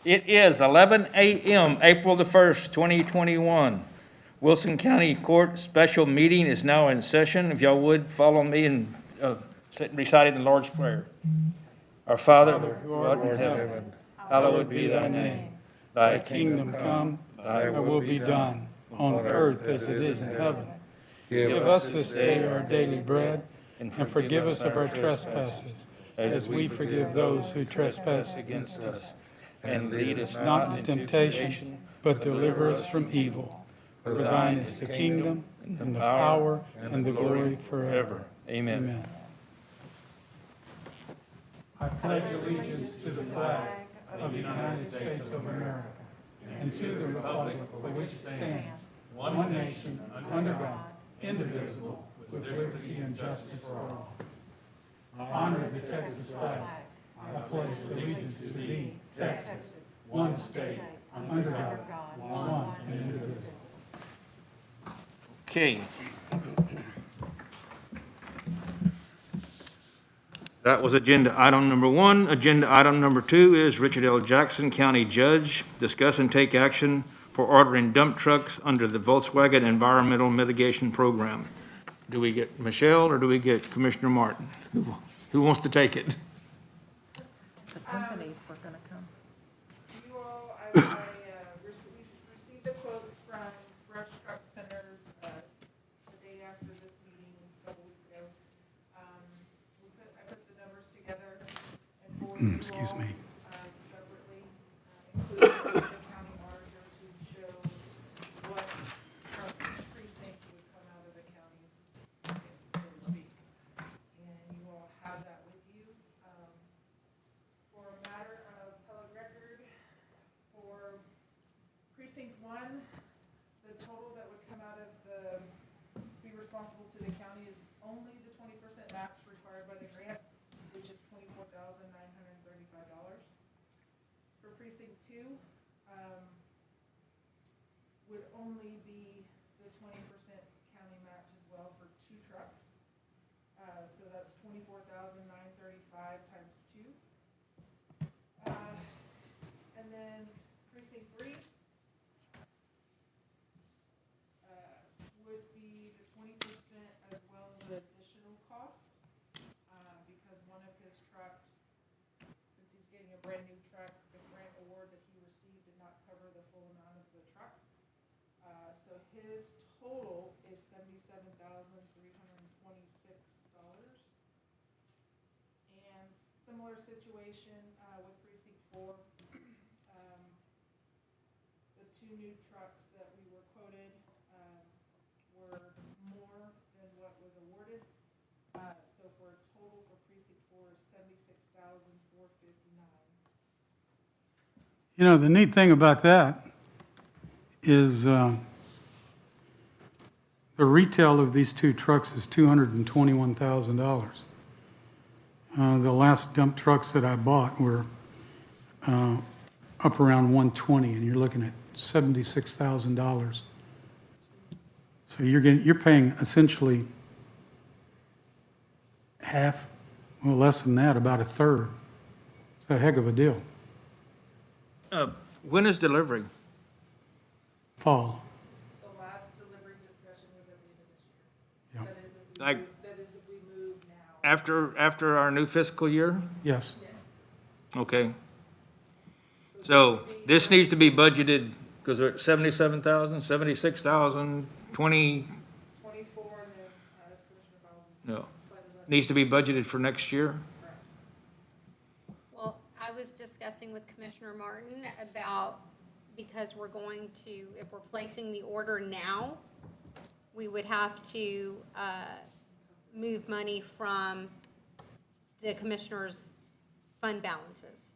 It is 11 a.m., April the 1st, 2021. Wilson County Court special meeting is now in session. If y'all would, follow me in reciting the Lord's Prayer. Our Father, who art in heaven, hallowed be thy name. Thy Kingdom come, thy thy will be done, on earth as it is in heaven. Give us this day our daily bread, and forgive us of our trespasses, as we forgive those who trespass against us. and lead us Not into temptation, but deliver us from evil. For thine is the kingdom, and the power, and the glory forever. Amen. Amen. I pledge allegiance to the flag of the United States of America, and to the republic for which it stands, one nation, under God, indivisible, with liberty and justice for all. I honor the Texas flag. I pledge allegiance to thee, Texas, one state, under God, one and indivisible. Okay. That was agenda item number 1. Agenda item number 2 is Richard L. Jackson, County Judge, discuss and take action for ordering dump trucks under the Volkswagen Environmental Mitigation Program. Do we get Michelle or do we get Commissioner Martin? Who wants to take it? The companies were gonna come. You all, we received the quotes from Brush Truck Centers, the day after this meeting, a couple weeks ago. I put the numbers together and forwarded you Excuse all, me. separately, including the county auditor to show what from each precinct would come out of the county's pocket, so to speak. And you all have that with you. For a matter of public record, for precinct 1, the total that would come out of be responsible to the county is only the 20% max required by the grant, which is $24,935. For precinct 2, would only be the 20% county match as well for 2 trucks. So that's $24,935 times 2. And then precinct 3 would be the 20% as well as the additional cost, because one of his trucks, since he's getting a brand new truck, the grant award that he received did not cover the full amount of the truck. So his total is $77,326. And similar situation with precinct 4. The 2 new trucks that we were quoted were more than what was awarded. So for a total for precinct 4 is $76,459. You know, the neat thing about that is the retail of these 2 trucks is $221,000. The last dump trucks that I bought were up around 120, and you're looking at $76,000. So you're paying essentially half, well, less than that, about a third. It's a heck of a deal. When is delivery? Fall. The last delivery discussion was at the end of this Yeah. year. Like That is if we move now. after our new fiscal year? Yes. Yes. Okay. So this needs to be budgeted, because we're at 77,000, 76,000, 20, 24 and then Commissioner Bowles is no, slightly less. needs to be budgeted for next year? Well, I was discussing with Commissioner Martin about, because we're going to, if we're placing the order now, we would have to move money from the commissioner's fund balances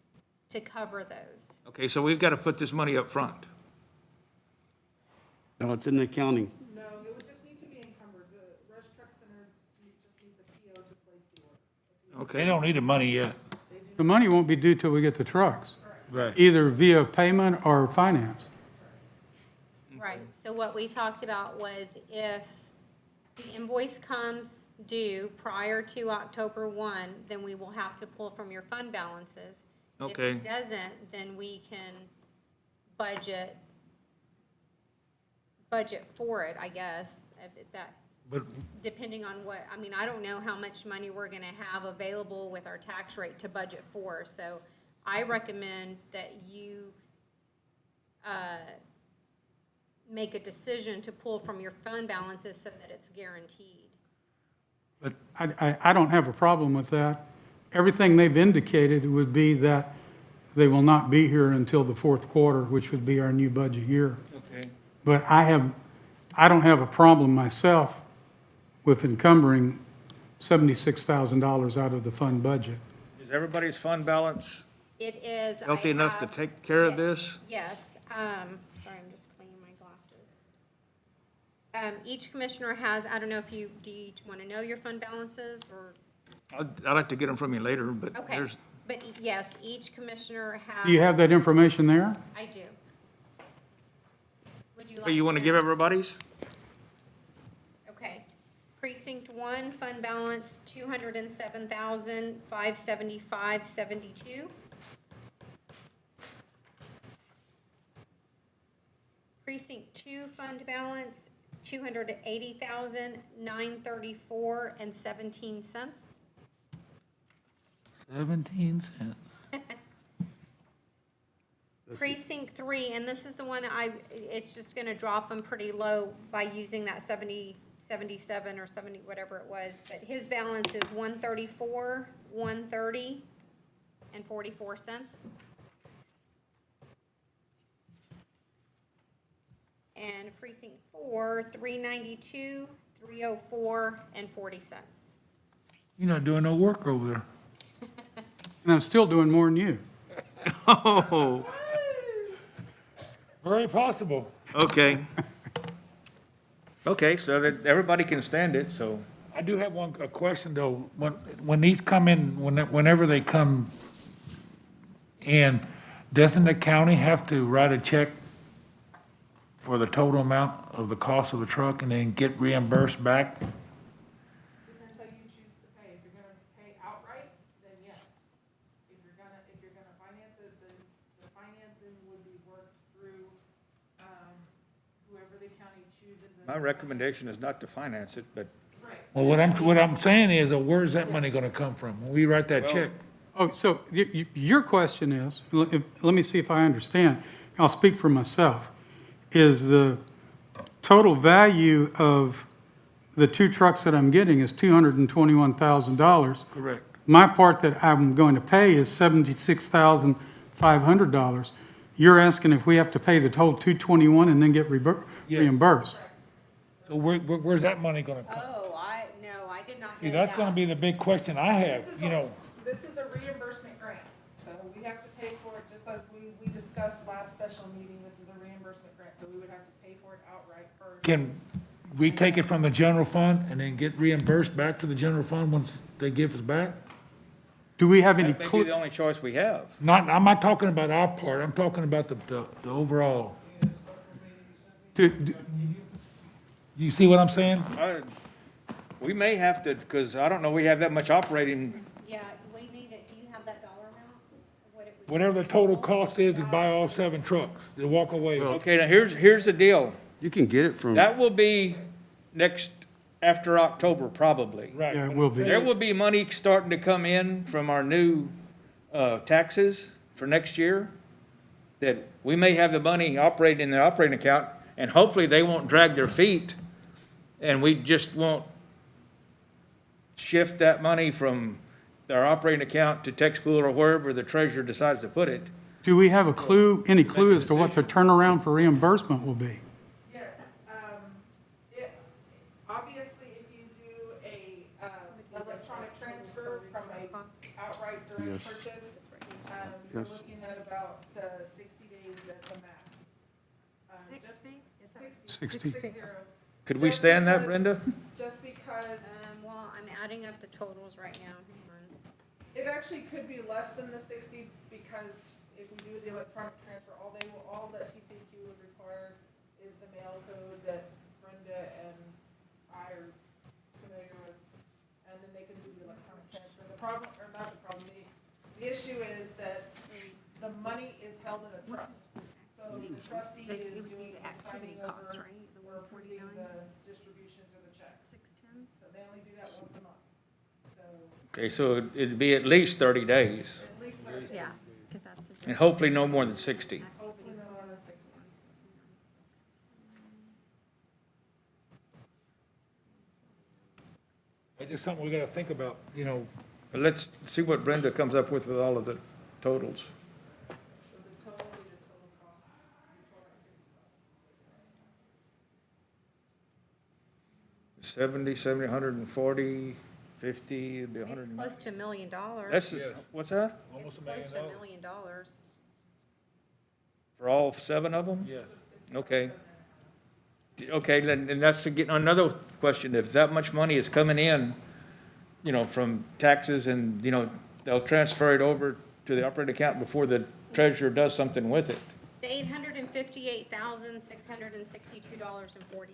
to cover those. Okay, so we've got to put this money up front. No, it's in the county. No, it would just need to be encumbered. The Rush Truck Center just needs a PO to place the order. Okay. They don't need the money yet. The money won't be due till we get the trucks, Right. either via payment or finance. Right, so what we talked about was if the invoice comes due prior to October 1, then we will have to pull from your fund balances. If Okay. it doesn't, then we can budget for it, I guess, if that, But depending on what, I mean, I don't know how much money we're gonna have available with our tax rate to budget for, so I recommend that you, make a decision to pull from your fund balances so that it's guaranteed. I don't have a problem with that. Everything they've indicated would be that they will not be here until the fourth quarter, which would be our new budget year. Okay. But I don't have a problem myself with encumbering $76,000 out of the fund budget. Is everybody's fund balance It is. I healthy enough to have- take care of yeah, this? Yes, sorry, I'm just cleaning my glasses. Each commissioner has, I don't know if you, do you want to know your fund balances, or, I'd like to get them from you later, but okay. there's, But yes, each commissioner has. Do you have that information there? I do. Would you like? oh, you want to know? give everybody's? Okay. Precinct 1, fund balance, 207,575.72. Precinct 2, fund balance, 280,934.17 cents. 17 cents. Precinct 3, and this is the one it's just gonna drop them pretty low by using that 77 or 70, whatever it was, but his balance is 134, 130, and 44 cents. And precinct 4, 392, 304, and 40 cents. You're not doing no work over there. And I'm still doing more than you. Oh, Very possible. okay. Okay, so that everybody can stand it, so. I do have a question though. When these come in, whenever they come in, doesn't the county have to write a check for the total amount of the cost of the truck and then get reimbursed back? Depends how you choose to pay. If you're gonna pay outright, then yes. If you're gonna finance it, then the financing would be worked through, whoever the county chooses. as My the recommendation is not to finance it, but Right. Well, what I'm saying is, where's that money gonna come from when we write that Well- check? Oh, so your question is, let me see if I understand. I'll speak for myself. Is the total value of the two trucks that I'm getting is $221,000. Correct. My part that I'm going to pay is $76,500. You're asking if we have to pay the total 221 and then get Yeah. reimbursed? So where's that money gonna come? Oh, I did not know See, that's gonna that. be the big question I have, This is a reimbursement grant, so we have to pay for it, just like we discussed last special meeting, this is a reimbursement grant, so we would have to pay for it outright first. Can we take it from the general fund and then get reimbursed back to the general fund once they give us back? Do we have any that may be clue? the only choice we have. I'm not talking about our part, I'm talking about the overall. You see what I'm saying? We may have to, because I don't know, we have that much operating, Yeah, we need it, do you have that dollar amount? What it would- Whatever the total cost is to buy all 7 trucks, to walk away. okay, now here's the deal. You can get it from, That will be after October, probably. Right. Yeah, it but will I'm be. There saying- will be money starting to come in from our new taxes for next year, that we may have the money operating in the operating account, and hopefully they won't drag their feet, and we just won't shift that money from our operating account to tax pool or wherever the treasurer decides to put it. Do we have a clue, any clue as to what the turnaround for reimbursement will be? Yes, obviously, if you do a, electronic transfer from a outright direct Yes. purchase, you're Yes. looking at about, 60 days at the max. Just 60. 60. Could we Just stand that, because- Brenda? Just because, Well, I'm adding up the totals right now, hang on. it actually could be less than the 60, because if we do the electronic transfer, all that TCQ would require is the mail code that Brenda and I are familiar with, and then they can do the electronic transfer. The problem, or not the problem, the issue is that the money is held in a trust. So the trustee They- is it would be doing the the activity signing cost, over right? The or approving 149? the distributions or the checks. 610? So they only do that once a month. So Okay, so it'd be at least 30 days, at least 30 days. Yeah, because that's the. and hopefully no more than 60. Hopefully no more than 60. It's just something we gotta think about, you know, But let's see what Brenda comes up with all of the totals. So the total cost before activity cost. 70, 140, 50, it'd be It's 100. close to $1 million. That's, Yes. what's that? almost It's $1 close million. to $1 million. For all 7 of them? Yes. Okay. Okay, then, and that's getting another question, if that much money is coming in, you know, from taxes and, you know, they'll transfer it over to the operating account before the treasurer does something with it. The $858,662.40,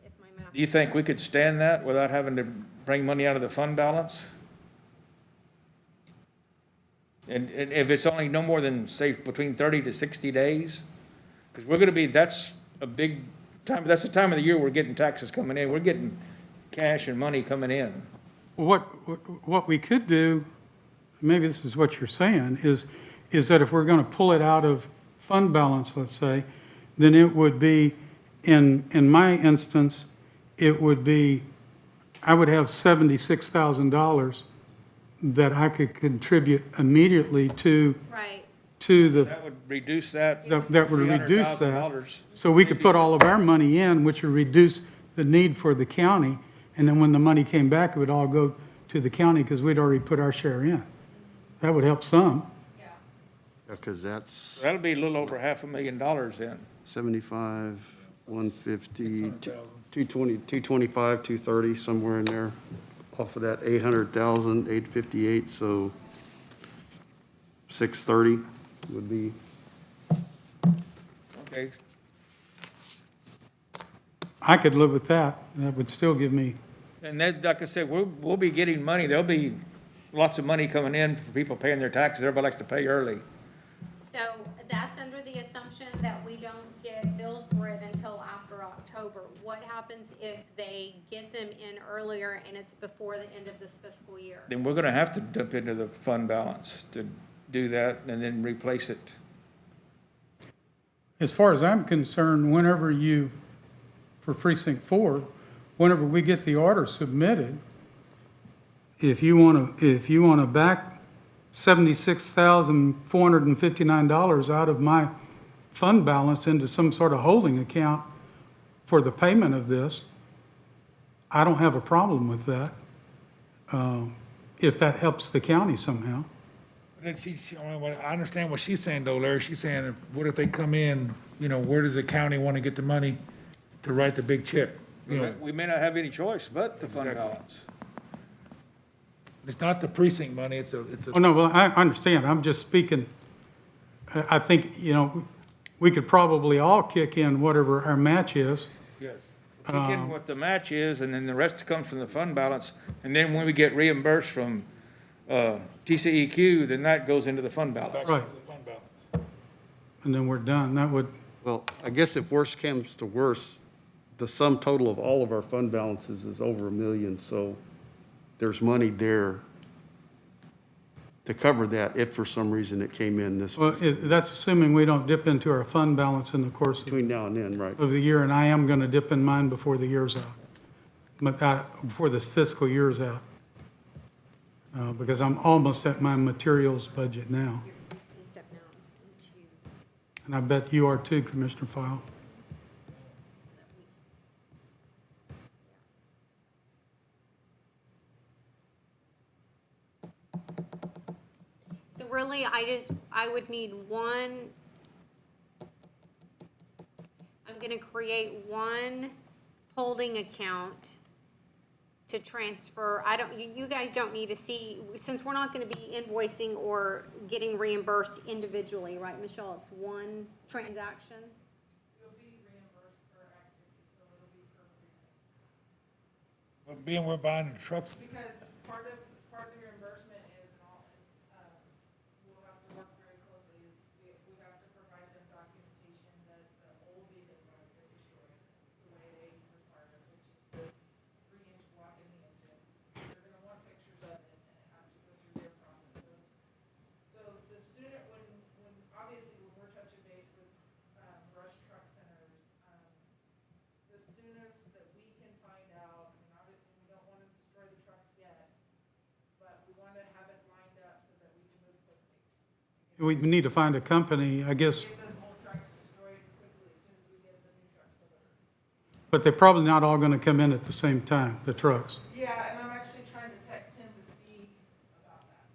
if my math. Do you think we could stand that without having to bring money out of the fund balance? And if it's only no more than, say, between 30 to 60 days? Because we're gonna be, that's a big time, that's the time of the year we're getting taxes coming in, we're getting cash and money coming in. What we could do, maybe this is what you're saying, is that if we're going to pull it out of fund balance, let's say, then it would be, in my instance, it would be, I would have $76,000 that I could contribute immediately to Right. the, That would reduce that. that would reduce that. $300,000. So we could put all of our money in, which would reduce the need for the county, and then when the money came back, it would all go to the county because we'd already put our share in. That would help some. Because that's That'll be a little over $500,000 then. 75, 150, 220, 225, 230, somewhere in there. Off of that 800,000, 858, so 630 would be, Okay, I could live with that. That would still give me, and then, like I said, we'll be getting money, there'll be lots of money coming in for people paying their taxes, everybody likes to pay early. So that's under the assumption that we don't get billed for it until after October. What happens if they get them in earlier and it's before the end of this fiscal year? Then we're gonna have to dip into the fund balance to do that and then replace it. as far as I'm concerned, whenever you, for precinct 4, whenever we get the order submitted, if you want to back $76,459 out of my fund balance into some sort of holding account for the payment of this, I don't have a problem with that, if that helps the county somehow. Then I understand what she's saying though, Larry. She's saying, what if they come in, you know, where does the county want to get the money to write the big check? You know, We may not have any choice but the fund Exactly. balance. it's not the precinct money, it's a, Oh, no, well, I understand. I'm just speaking, I think, we could probably all kick in whatever our match is. yes. Kick in what the match is, and then the rest comes from the fund balance, and then when we get reimbursed from, TCEQ, then that goes into the fund balance. Back Right. to the fund balance. And then we're done. That would, well, I guess if worse comes to worse, the sum total of all of our fund balances is over $1 million, so there's money there to cover that if for some reason it came in this, well, that's assuming we don't dip into our fund balance in the course between now and then, right? of the year, and I am going to dip in mine before the year's out. But before this fiscal year's out. Because I'm almost at my materials budget now. Your received amounts into, And I bet you are too, Commissioner File. so really, I would need one, I'm gonna create one holding account to transfer. You guys don't need to see, since we're not gonna be invoicing or getting reimbursed individually, right, Michelle? It's one transaction? You'll be reimbursed per activity, so it'll be per precinct. But being we're buying the trucks, Because part of the reimbursement is, we'll have to work very closely soon as that we can find out, and not, we don't wanna destroy the trucks yet, but we wanna have it lined up so that we can move quickly. We need to find a company, I guess, Get those old trucks destroyed quickly as soon as we get the new trucks delivered. but they're probably not all going to come in at the same time, the trucks. Yeah, and I'm actually trying to text him to see about that.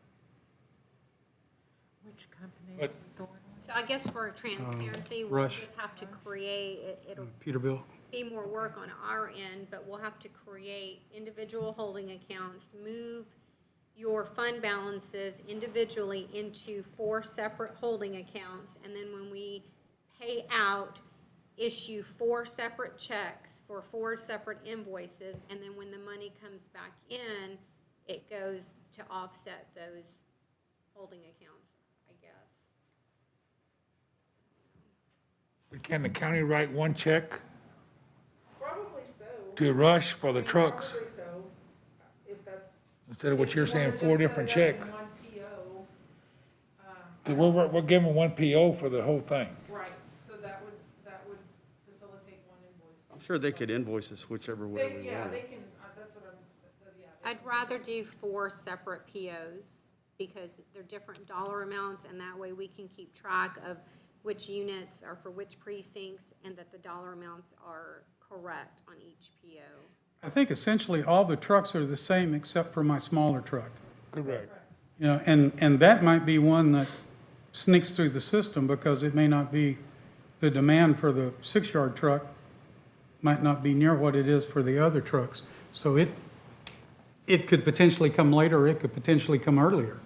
Which company But- is doing it? So I guess for transparency, we'll Rush. just have to create, it'll Peterbilt. be more work on our end, but we'll have to create individual holding accounts, move your fund balances individually into 4 separate holding accounts, and then when we pay out, issue 4 separate checks for 4 separate invoices, and then when the money comes back in, it goes to offset those holding accounts, I guess. Can the county write one check Probably so. to Rush for the trucks, Probably so, if that's. instead of what you're if you wanna saying, 4 just different set it up checks? in one PO, 'Cause we're giving one PO for the whole thing. right, so that would facilitate one invoice. I'm sure they could invoice us whichever way They, we yeah, want they it. can, that's what yeah. I'd rather do 4 separate POs because they're different dollar amounts, and that way we can keep track of which units are for which precincts and that the dollar amounts are correct on each PO. I think essentially all the trucks are the same except for my smaller truck. Correct. You know, and that might be one that sneaks through the system because it may not be, the demand for the 6-yard truck might not be near what it is for the other trucks. So it could potentially come later, or it could potentially come earlier.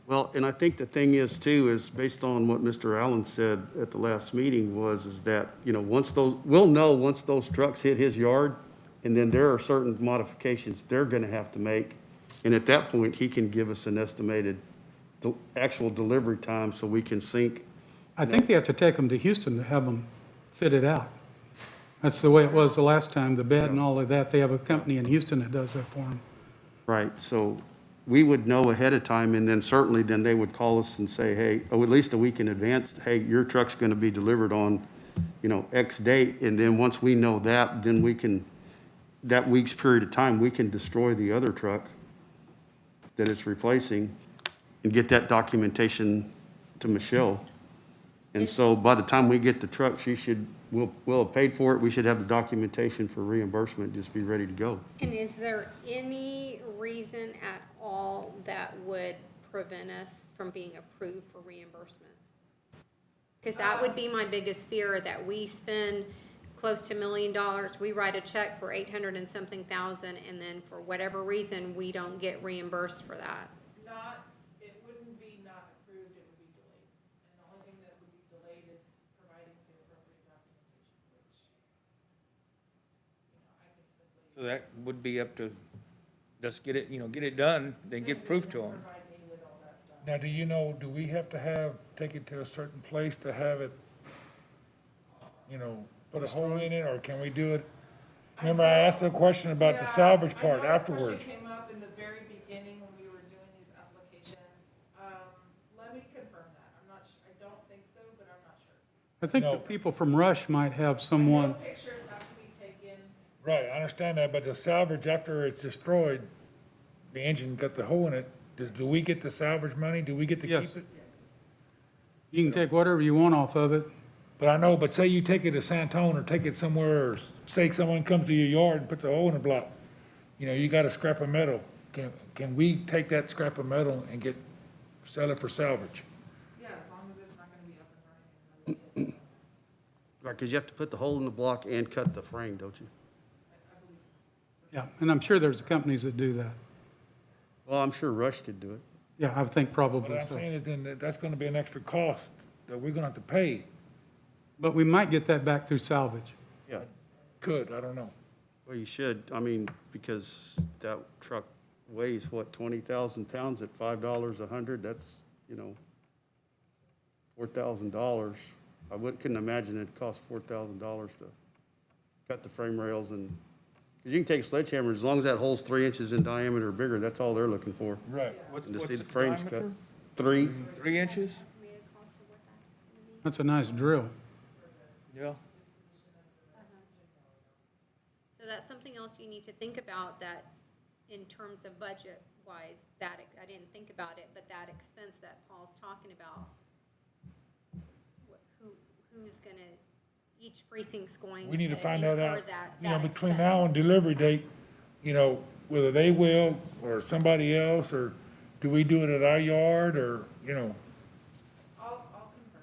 Well, and I think the thing is too, is based on what Mr. Allen said at the last meeting is that, you know, we'll know once those trucks hit his yard, and then there are certain modifications they're gonna have to make. And at that point, he can give us an estimated, actual delivery time so we can sync. I think they have to take them to Houston to have them fitted out. That's the way it was the last time, the bed and all of that. They have a company in Houston that does that for them. Right, so we would know ahead of time, and then certainly then they would call us and say, hey, oh, at least a week in advance, hey, your truck's gonna be delivered on, you know, X date, and then once we know that, then we can, that week's period of time, we can destroy the other truck that it's replacing and get that documentation to Michelle. And so by the time we get the truck, we'll have paid for it, we should have the documentation for reimbursement, just be ready to go. And is there any reason at all that would prevent us from being approved for reimbursement? Because that would be my biggest fear, that we spend close to $1 million, we write a check for 800 and something thousand, and then for whatever reason, we don't get reimbursed for that. It wouldn't be not approved, it would be delayed. And the only thing that would be delayed is providing the appropriate documentation, which, I can simply So that would be up to, let's get it, get it done, then get proof to them. provide me with all that stuff. Now, do we have to take it to a certain place to have it, put a hole in it, or can we do it? Remember, I asked a question about the Yeah, salvage I part know that afterwards. question came up in the very beginning when we were doing these applications. Let me confirm that. I don't think so, but I'm not sure. I think the No. people from Rush might have someone, No pictures have to be taken. Right, I understand that, but the salvage, after it's destroyed, the engine got the hole in it, do we get the salvage money? Do we get to Yes. keep it? you can take whatever you want off of it. But say you take it to Santone or take it somewhere, or say someone comes to your yard and puts a hole in the block, you got a scrap of metal. Can we take that scrap of metal and sell it for salvage? Yeah, as long as it's not gonna be up and running. and Right, because you have to put the hole in the block and cut the frame, don't you? Yeah, and I'm sure there's companies that do that. Well, I'm sure Rush could do it. Yeah, I think What probably I'm so. saying is then that's gonna be an extra cost that we're gonna have to pay. But we might get that back through salvage. Yeah. Could, I don't know. Well, you should, because that truck weighs, 20,000 pounds at $5 a hundred, that's, $4,000. Couldn't imagine it'd cost $4,000 to cut the frame rails because you can take a sledgehammer, as long as that hole's 3 inches in diameter or bigger, that's all they're looking for. Right. And to see the frames cut. diameter? 3, 3 inches? That's a nice drill. Yeah. else you need to think about that in terms of budget-wise, I didn't think about it, but that expense that Paul's talking about, who's gonna, each precinct's going to We need to find that incur out, that you know, that between now and expense. delivery date, you know, whether they will or somebody else, or do we do it at our yard, or, you know? I'll confirm.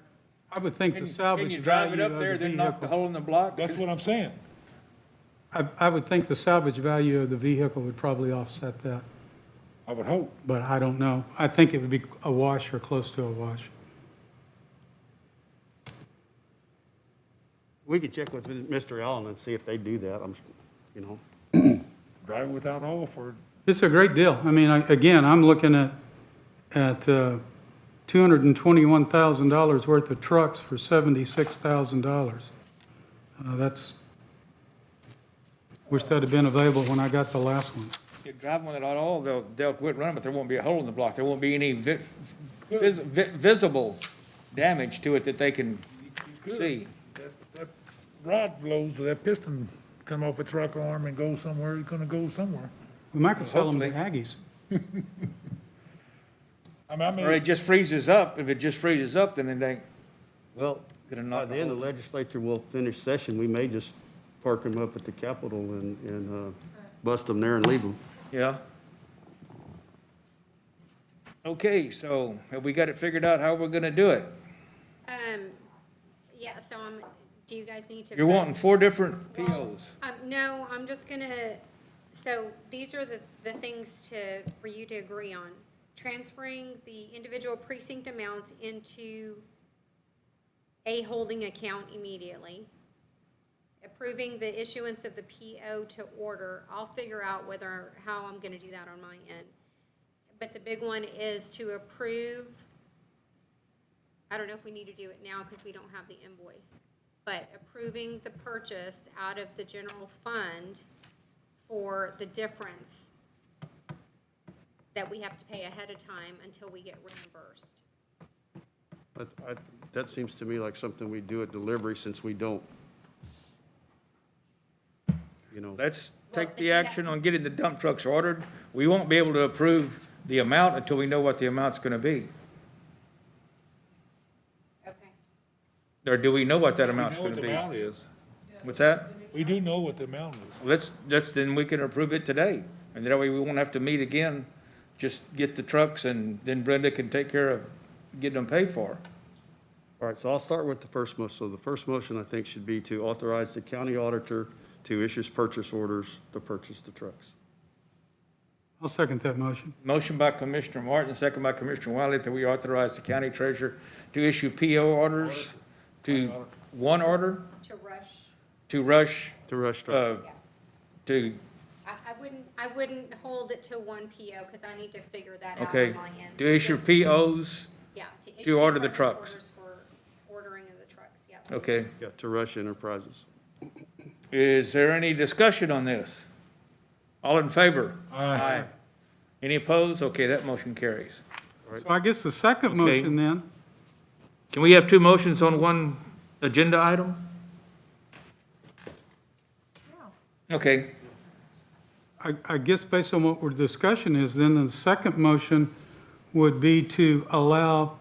I would think the salvage Can you drive it value up of there, the then knock the vehicle, hole in the block? That's what I'm saying. I would think the salvage value of the vehicle would probably offset that, I would hope. but I don't know. I think it would be a wash or close to a wash. We could check with Mr. Allen and see if they do that, you know. Drive without oil for, It's a great deal. I mean, again, I'm looking at $221,000 worth of trucks for $76,000. That's, wish that had been available when I got the last one. You drive one without oil, they'll quit running, but there won't be a hole in the block. There won't be any visible damage to it that they can see. that rod blows, that piston come off a truck arm and go somewhere, it's gonna go somewhere. We might could sell them to Hopefully. Aggies. I mean, Or it just freezes up. If it just freezes up, then it ain't Well, gonna by knock the the end hole. the legislature will finish session, we may just park them up at the Capitol and bust them there and leave them. Yeah. Okay, so have we got it figured out how we're gonna do it? Yeah, so do you guys need to? You're vote? wanting 4 different POs. No, I'm just gonna, so these are the things for you to agree on. Transferring the individual precinct amounts into a holding account immediately. Approving the issuance of the PO to order. I'll figure out how I'm gonna do that on my end. But the big one is to approve, I don't know if we need to do it now because we don't have the invoice, but approving the purchase out of the general fund for the difference that we have to pay ahead of time until we get reimbursed. That seems to me like something we do at delivery since we don't, you know. Let's take but the you have- action on getting the dump trucks ordered. We won't be able to approve the amount until we know what the amount's gonna be. Okay. Or do we know what that we amount's know what gonna the be? amount is. What's that? We do know what the amount is. Then we can approve it today. And that way we won't have to meet again. Just get the trucks and then Brenda can take care of getting them paid for. All right, so I'll start with the first motion. So the first motion, I think, should be to authorize the county auditor to issue purchase orders to purchase the trucks. I'll second that motion. Motion by Commissioner Martin, second by Commissioner Wiley, that we authorize the county treasurer to issue PO orders to one order, To rush, to Rush, To rush truck. yeah. to, I wouldn't hold it to one PO because I need to figure that out okay, on my end. to So issue just- POs, Yeah, to issue order the purchase trucks. orders for ordering of the trucks, yes. okay. Yeah, to Rush Enterprises. Is there any discussion on this? All in favor? Aye. Any opposed? Okay, that motion carries. So I guess the second Okay. motion then, Can we have 2 motions on one agenda item? Okay, I guess based on what we're discussing is, then the second motion would be to allow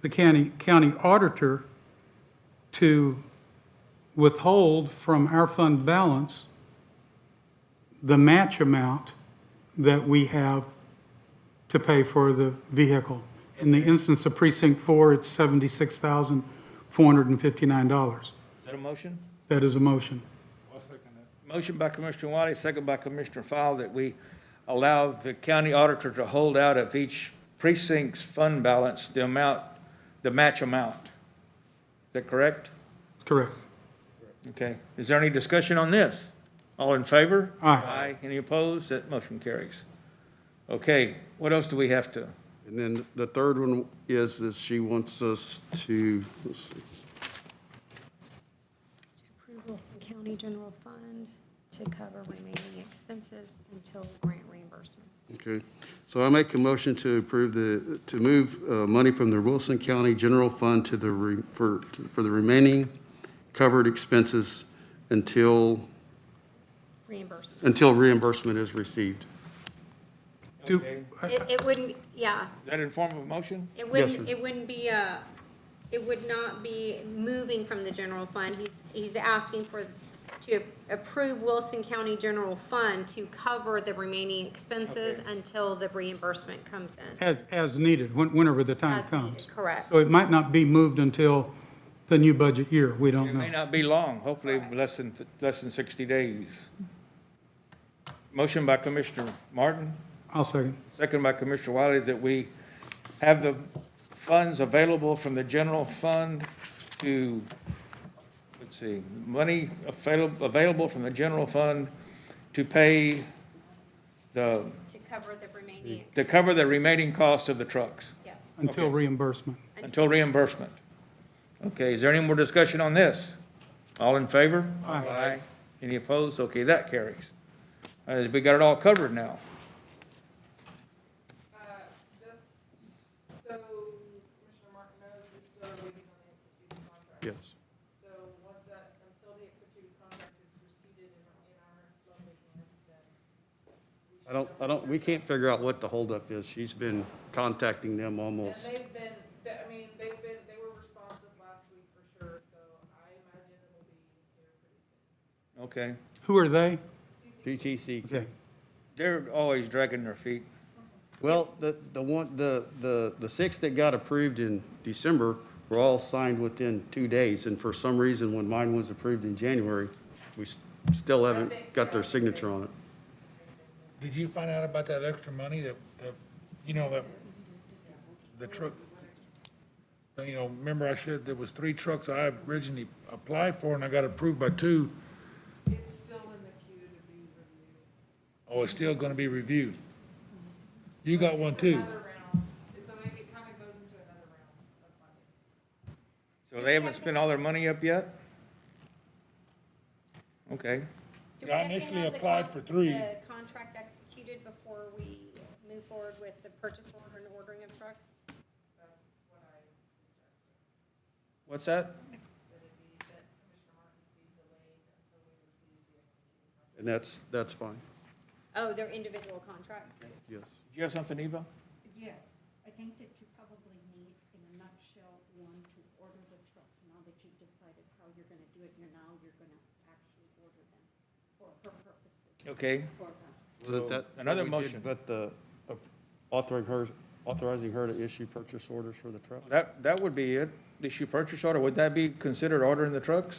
the county auditor to withhold from our fund balance the match amount that we have to pay for the vehicle. In the instance of precinct 4, it's $76,459. is that a motion? That is a motion. I'll second that. Motion by Commissioner Wiley, second by Commissioner Fowle, that we allow the county auditor to hold out of each precinct's fund balance the amount, the match amount. Is that correct? Correct. Okay. Is there any discussion on this? All in favor? Aye. Any opposed? That motion carries. Okay, what else do we have to? And then the third one is she wants us to, let's see, Approval from county general fund to cover remaining expenses until grant reimbursement. okay. So I make a motion to approve to move money from the Wilson County General Fund to for the remaining covered expenses until reimbursement. until reimbursement is received. Do, Okay. It wouldn't, yeah, Is that in form of a motion? it Yes, wouldn't, sir. it wouldn't be it would not be moving from the general fund. He's asking to approve Wilson County General Fund to cover the remaining expenses until the reimbursement comes in. as needed, whenever the time As needed, comes. correct. So it might not be moved until the new budget year, we don't It may know. not be long, hopefully less than 60 days. Motion by Commissioner Martin, I'll second. second by Commissioner Wiley, that we have the funds available from the general fund to, let's see, money available from the general fund to pay To cover the remaining, to cover the remaining costs of the trucks yes. Until Okay. reimbursement. until reimbursement. Okay, is there any more discussion on this? All in favor? Aye. Any opposed? Okay, that carries. We got it all covered now. Just so Commissioner Martin knows, we're still waiting on the executed contract. Yes. So once that, until the executed contract is received in our lovely hands, then. We can't figure out what the holdup is. She's been contacting them And almost. they've been, they were responsive last week for sure, so I imagine it'll be here pretty soon. Okay. Who are they? PTC. Okay. They're always dragging their feet. Well, the six that got approved in December were all signed within 2 days, and for some reason, when mine was approved in January, we still haven't got their signature on it. Did you find out about that extra money that, that the truck, remember I said there was 3 trucks I originally applied for and I got approved by 2. It's still in the queue to be reviewed. Oh, it's still gonna be reviewed. You got one too. Another round, so it kind of goes into another round of funding. So they haven't spent all their money up yet? Okay. Do we I have to initially have the applied for 3. The contract executed before we move forward with the purchase order and ordering of trucks? That's what I suggested, What's that? that it be, that Commissioner Martin's be delayed until we receive the executed contract. And that's fine. Oh, they're individual contracts? Yes. Do you have something, Eva? Yes, I think that you probably need, in a nutshell, one, to order the trucks now that you've decided how you're gonna do it. You're gonna actually order them for her purposes. Okay. For Was the, it that? Another what we did, motion. But authorizing her to issue purchase orders for the truck? That would be it. Issue purchase order, would that be considered ordering the trucks?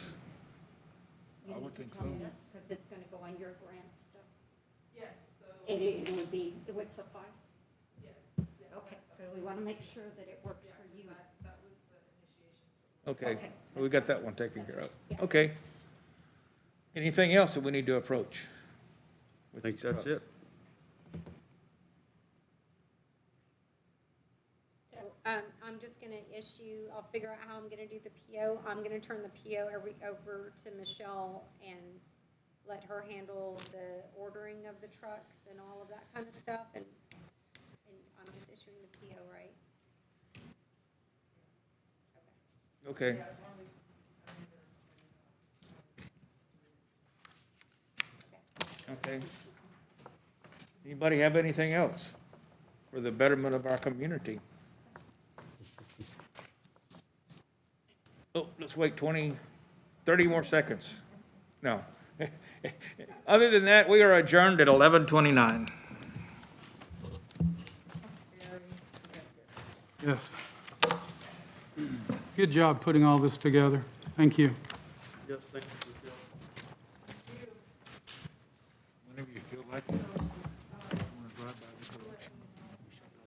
you I need would to think tell me so. that, because it's gonna go on your grant stuff. Yes, so, It would be, it would suffice. yes, yeah, Okay, because we wanna make sure that it works for you. that was the initiation. Okay, Okay. we got that one taken care of. Yeah. Okay. Anything else that we need to approach? I think that's it. So, I'm just gonna I'll figure out how I'm gonna do the PO. I'm gonna turn the PO over to Michelle and let her handle the ordering of the trucks and all of that kind of stuff, and I'm just issuing the PO, right? Okay. Okay. Anybody have anything else for the betterment of our community? Oh, let's wait 30 more seconds. No. Other than that, we are adjourned at 11:29. Yes. Good job putting all this together. Thank you. Yes, thank you. Whenever you feel like it.